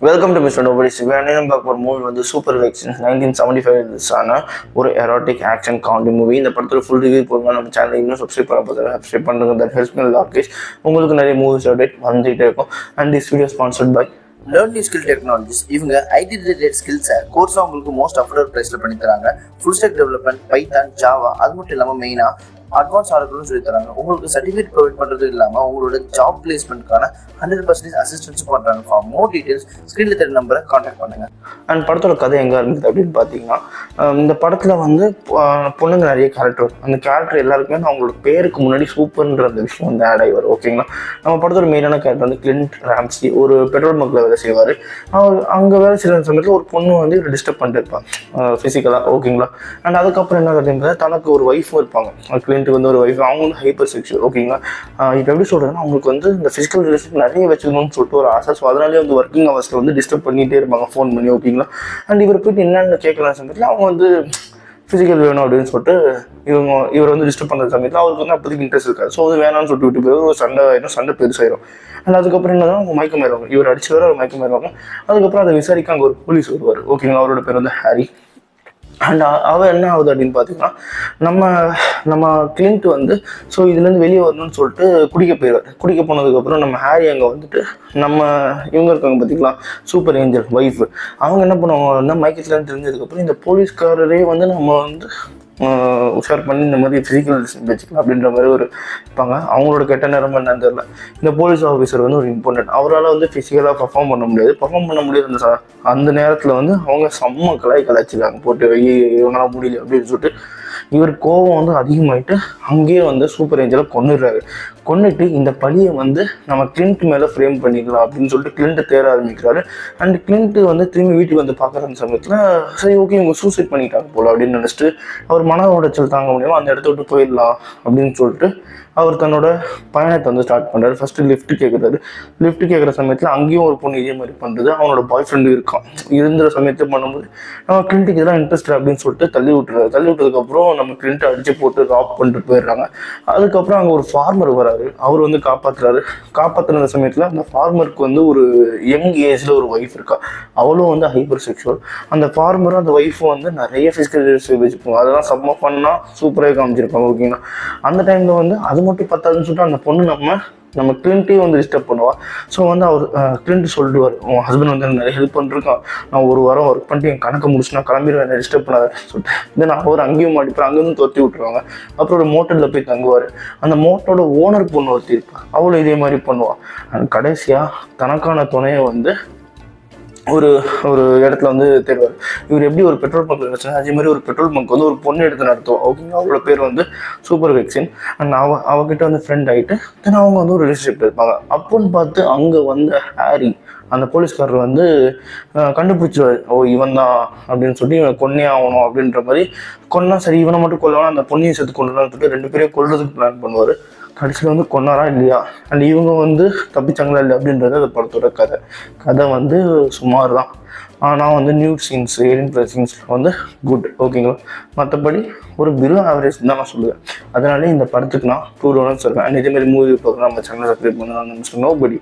Welcome to Mr. Nobody's Review. And பார்க்க movie வந்து super வெக்ஸின் 1975 ரிலீஸான ஒரு எரோட்டிக் ஆக்ஷன் காமெடி மூவி. இந்த படத்தோட ஃபுல் ரிவ்யூ போடுங்க. நம்ம சேனலை இன்னும் சப்ஸ்கிரைப் பண்ண போதும் சப்ஸ்கிரைப் பண்ணுங்க. That helps me lot guys. உங்களுக்கு நிறைய மூவிஸ் அப்டேட் வந்துட்டே இருக்கும். And this video sponsored by Learn New Skill Technologies. இவங்க ஐடி ரிலேட்டட் ஸ்கில்ஸை கோர்ஸாக உங்களுக்கு மோஸ்ட் அஃபோர்டபுள் ப்ரைஸில் பண்ணி தராங்க. Full stack development, Python, Java, அது மட்டும் இல்லாமல் மெயினாக அட்வான்ஸ் ஆர்டர்களும் சொல்லி தராங்க. உங்களுக்கு சர்டிஃபிகேட் ப்ரொவைட் பண்ணுறது இல்லாமல் உங்களோட ஜாப் பிளேஸ்மெண்ட்கான 100% அசிஸ்டன்ஸும் பண்ணுறாங்க. ஃபார் மோர் டீட்டெயில்ஸ் ஸ்க்ரீனில் தெரிய நம்பரை கான்டாக்ட் பண்ணுங்கள். அண்ட் படத்தோட கதை எங்கே இருக்குது அப்படின்னு பார்த்தீங்கன்னா, இந்த படத்தில் வந்து பொண்ணுங்க நிறைய கேரக்டர் வரும். அந்த கேரக்டர் எல்லாருக்குமே அவங்களோட பேருக்கு முன்னாடி சூப்பர்ன்ற அந்த விஷயம் வந்து ஆட் ஆகி வரும். ஓகேங்களா, நம்ம படத்தோட மெயினான கேரக்டர் வந்து கிளின்ட் ராம்சி. ஒரு பெட்ரோல் பங்க்ல வேலை செய்வார். அவர் அங்கே வேலை செய்கிற சமயத்தில் ஒரு பொண்ணு வந்து இவர் டிஸ்டர்ப் பண்ணிட்டு இருப்பாங்க ஃபிசிக்கலாக. ஓகேங்களா, அண்ட் அதுக்கப்புறம் என்ன கதைன்றது, தனக்கு ஒரு ஒய்ஃபும் இருப்பாங்க. கிளின்ட்டுக்கு வந்து ஒரு ஒய்ஃப், அவங்க வந்து ஹைப்பர் செக்ஷுவல். ஓகேங்களா, இப்போ எப்படி சொல்கிறதுன்னா, அவங்களுக்கு வந்து இந்த ஃபிசிக்கல் ரிலேஷன் நிறைய வச்சுக்கணும்னு சொல்லிட்டு ஒரு ஆசை. ஸோ அதனாலே வந்து ஒர்க்கிங் ஹவர்ஸில் வந்து டிஸ்டர்ப் பண்ணிகிட்டே இருப்பாங்க ஃபோன் பண்ணி. ஓகேங்களா, அண்ட் இவர் போய்ட்டு என்னென்ன கேட்கலாம் சமயத்தில் அவங்க வந்து ஃபிசிக்கல் வேணும் அப்படின்னு சொல்லிட்டு இவர் வந்து டிஸ்டர்ப் பண்ணுற சமயத்தில் அவருக்கு வந்து அப்போதைக்கு இன்ட்ரெஸ்ட் இருக்காது. ஸோ அது வேணாம்னு சொல்லிட்டு விட்டு போய் ஒரு சண்டை பெருசாயிரும். அண்ட் அதுக்கப்புறம் என்னதான் அவங்க மயக்கமாயிருவாங்க. இவர் அடிச்சவரை அவர் மயக்கமாயிருவாங்க. அதுக்கப்புறம் அதை விசாரிக்க அங்கே ஒரு போலீஸ் வருவார். ஓகேங்களா, அவரோட பேர் வந்து ஹாரி. அண்ட் அவள் என்ன ஆகுது அப்படின்னு பார்த்தீங்கன்னா, நம்ம கிளின்ட் வந்து ஸோ இதுலேருந்து வெளியே வரணும்னு சொல்லிட்டு குடிக்க போயிடுவார். குடிக்க போனதுக்கப்புறம் நம்ம ஹாரி அங்கே வந்துட்டு இவங்க இருக்காங்க பார்த்தீங்களா, சூப்பர் ஏஞ்சல் ஒய்ஃபு. அவங்க என்ன பண்ணுவாங்கன்னா, மயக்கத்துலேருந்து தெரிஞ்சதுக்கப்புறம் இந்த போலீஸ்காரரே வந்து நம்ம வந்து உஷார் பண்ணி இந்த மாதிரி ஃபிசிக்கல் வச்சுக்கலாம் அப்படின்ற மாதிரி ஒரு இருப்பாங்க. அவங்களோட கெட்ட நேரம் என்னன்னு தெரியல. இந்த போலீஸ் ஆஃபீஸர் வந்து ஒரு இம்பார்ட்டன்ட். அவரால் வந்து ஃபிசிக்கலாக பர்ஃபார்ம் பண்ண முடியாது. அந்த நேரத்தில் வந்து அவங்க செம்ம கலாய்ச்சிருக்காங்க போட்டு இவங்களாம் முடியல அப்படின்னு சொல்லிட்டு இவர் கோபம் வந்து அதிகமாகிட்டு அங்கேயே வந்து சூப்பர் ஏஞ்சலை கொன்னுட்டு இந்த பழியை வந்து நம்ம கிளின்ட் மேலே ஃப்ரேம் பண்ணிக்கலாம் அப்படின்னு சொல்லிட்டு கிளின்ட்டை தேட ஆரம்பிக்கிறாரு. அண்ட் கிளின்ட்டு வந்து திரும்பி வீட்டுக்கு வந்து பார்க்குற அந்த சமயத்தில் சரி ஓகே இவங்க சூசைட் பண்ணிட்டாங்க போல அப்படின்னு நினச்சிட்டு அவர் மன உடைச்சல் தாங்க முடியாமல் அந்த இடத்த விட்டு போயிடலாம் அப்படின்னு சொல்லிட்டு அவர் தன்னோட பயணத்தை வந்து ஸ்டார்ட் பண்ணுறாரு. ஃபஸ்ட்டு லிஃப்ட் கேட்குற சமயத்தில் அங்கேயும் ஒரு பொண்ணு இதே மாதிரி பண்ணுறது. அவனோட பாய் ஃப்ரெண்டு இருக்கான். இருந்த சமயத்தை பண்ணும்போது நம்ம கிளின்ட்டுக்கு இதெல்லாம் இன்ட்ரெஸ்ட் அப்படின்னு சொல்லிட்டு தள்ளி விட்டதுக்கப்புறம் நம்ம கிளின்ட்டை அடித்து போட்டு ராப் பண்ணிட்டு போயிடுறாங்க. அதுக்கப்புறம் அங்கே ஒரு ஃபார்மர் வராரு. அவர் வந்து காப்பாற்றுற சமயத்தில் அந்த ஃபார்மருக்கு வந்து ஒரு யங் ஏஜில் ஒரு ஒய்ஃப் இருக்கா. அவளும் வந்து ஹைப்பர் செக்ஷுவல். அந்த ஃபார்மரும் அந்த ஒய்ஃபும் வந்து நிறைய ஃபிசிக்கல் வச்சுருப்பாங்க. அதெல்லாம் செம்ம பண்ணால் சூப்பராக காமிச்சிருப்பாங்க. ஓகேங்களா, அந்த டைமில் வந்து அது மட்டும் பத்தாதுன்னு சொல்லிட்டு அந்த பொண்ணு நம்ம கிளின்ட்டையும் வந்து டிஸ்டர்ப் பண்ணுவாள். ஸோ வந்து அவர் கிளின்ட் சொல்லிடுவார், உன் ஹஸ்பண்ட் வந்து எனக்கு நிறைய ஹெல்ப் பண்ணிருக்கான், நான் ஒரு வாரம் ஒர்க் பண்ணிட்டு என் கணக்கை முடிச்சுனா கிளம்பிடுவேன், என்ன டிஸ்டர்ப் பண்ணாத சொல்லிட்டு தென் அவர் அங்கேயும் மாட்டிப்பார். அங்கேருந்து துரத்தி விட்டுருவாங்க. அப்புறம் ஒரு மோட்டரில் போய் தங்குவார். அந்த மோட்டரோட ஓனர் பொண்ணு ஒருத்தி இருப்பாள். அவளும் இதே மாதிரி பண்ணுவாள். அண்ட் கடைசியாக தனக்கான துணையை வந்து ஒரு இடத்துல வந்து தேடுவார். இவர் எப்படி ஒரு பெட்ரோல் பங்க் நினைச்சாங்க, அதே மாதிரி ஒரு பெட்ரோல் பங்க் வந்து ஒரு பொண்ணு எடுத்து நடத்துவோம். ஓகேங்க, அவரோட பேர் வந்து சூப்பர் வெக்ஸின். அண்ட் அவகிட்ட வந்து ஃப்ரெண்ட் ஆகிட்டு தென் அவங்க வந்து ஒரு ரிலேஷன்ஷிப் இருப்பாங்க. அப்போன்னு பார்த்து அங்கே வந்து ஹாரி அந்த போலீஸ்காரர் வந்து கண்டுபிடிச்சிருவார். இவன் தான் அப்படின்னு சொல்லி இவனை கொன்னே ஆகணும் அப்படின்ற மாதிரி கொன்னா சரி இவனை மட்டும் கொல்லணும், அந்த பொண்ணையும் சேர்த்து கொள்ளலாம்னு சொல்லிட்டு 2 பேரையும் கொல்றதுக்கு பிளான் பண்ணுவார். கடைசியில் வந்து கொன்னாரா இல்லையா அண்ட் இவங்க வந்து தப்பிச்சாங்களா இல்லை அப்படின்றது அந்த படத்தோட கதை வந்து சுமார் தான். ஆனால் வந்து நியூ சீன்ஸ் சீன்ஸ் வந்து குட். ஓகேங்களா, மற்றபடி ஒரு பிலோ ஆவரேஜ் தான் நான் சொல்லுவேன். அதனாலே இந்த படத்துக்கு நான் 2 ரவுண்ட்ஸ் இருக்கேன். அண்ட் இதேமாதிரி மூவி பார்க்கலாம் நம்ம சேனல் சப்ஸ்கிரைப் பண்ணலாம். நம்ம நோபடி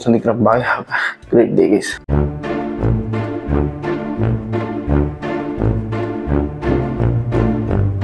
சந்திக்கிறேன். Bye, have a great day guys.